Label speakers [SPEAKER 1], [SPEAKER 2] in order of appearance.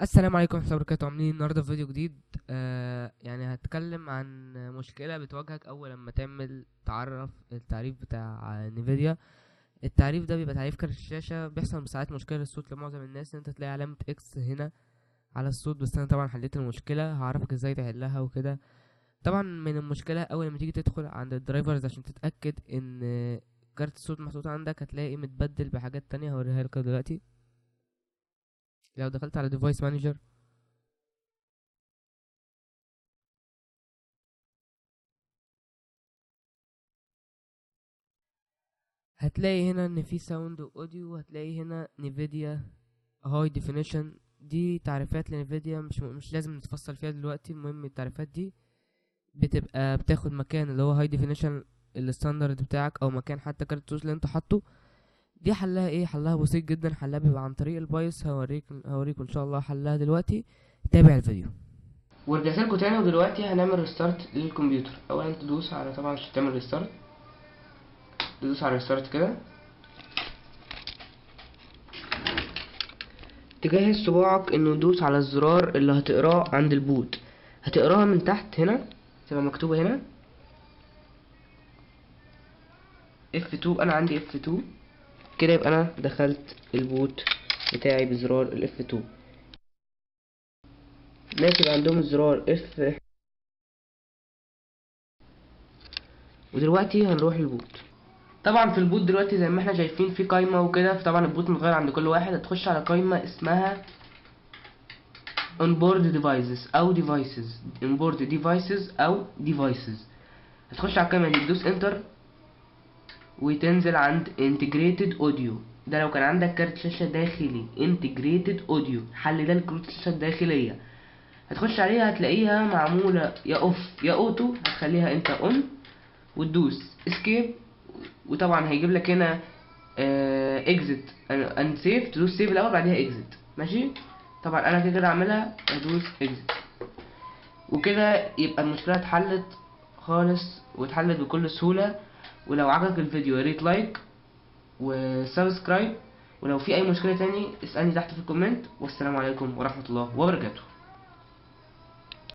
[SPEAKER 1] السلام عليكم ورحمة الله وبركاته. عاملين النهارده في فيديو جديد. يعني هتكلم عن مشكلة بتواجهك أول لما تعمل التعريف بتاع نيفيديا. التعريف ده بيبقى تعريف كارت الشاشة، بيحصل ساعات مشكلة للصوت لمعظم الناس ان انت تلاقي علامة اكس هنا على الصوت، بس انا طبعا حليت المشكلة، هعرفك ازاي تحلها وكده. طبعا من المشكلة اول لما تيجي تدخل عند الدرايفرز عشان تتأكد ان كارت الصوت محطوط عندك، هتلاقي متبدل بحاجات تانية هوريها لك دلوقتي. لو دخلت على ديفايس مانجر هتلاقي هنا ان في ساوند واوديو، هتلاقي هنا نيفيديا هاي ديفينيشن. دي تعريفات لنيفيديا، مش لازم نتفصل فيها دلوقتي. المهم التعريفات دي بتبقى بتاخد مكان اللي هو هاي ديفينيشن الستاندرد بتاعك، او مكان حتى كارت الصوت اللي انت حاطه. دي حلها ايه؟ حلها بسيط جدا، حلها بيبقى عن طريق البايس. هوريكم ان شاء الله حلها دلوقتي. تابع الفيديو. ورجعت لكم تاني، ودلوقتي هنعمل ريستارت للكمبيوتر. اولا تدوس على، طبعا عشان تعمل ريستارت تدوس على ريستارت كده، تجهز صباعك انه يدوس على الزرار اللي هتقراه عند البوت. هتقراها من تحت هنا، تبقى مكتوبة هنا F2. انا عندي F2 كده، يبقى انا دخلت البوت بتاعي بزرار ال F2. الناس يبقى عندهم الزرار F. ودلوقتي هنروح البوت. طبعا في البوت دلوقتي زي ما احنا شايفين في قايمة وكده، فطبعا البوت متغير عند كل واحد. هتخش على قايمة اسمها onboard devices او devices، onboard devices او devices. هتخش على القايمة دي، تدوس انتر وتنزل عند integrated audio. ده لو كان عندك كارت شاشة داخلي integrated audio، الحل ده لكروت الشاشة الداخلية. هتخش عليها هتلاقيها معمولة يا اوف يا اوتو، هتخليها انت اون وتدوس اسكيب. وطبعا هيجيب لك هنا اكزit اند سيف، تدوس سيف الاول بعدها اكزit. ماشي، طبعا انا كده اعملها ادوس اكزit، وكده يبقى المشكلة اتحلت خالص، واتحلت بكل سهولة. ولو عجبك الفيديو يا ريت لايك وسبسكرايب، ولو في اي مشكلة تاني اسألني تحت في الكومنت. والسلام عليكم ورحمة الله وبركاته.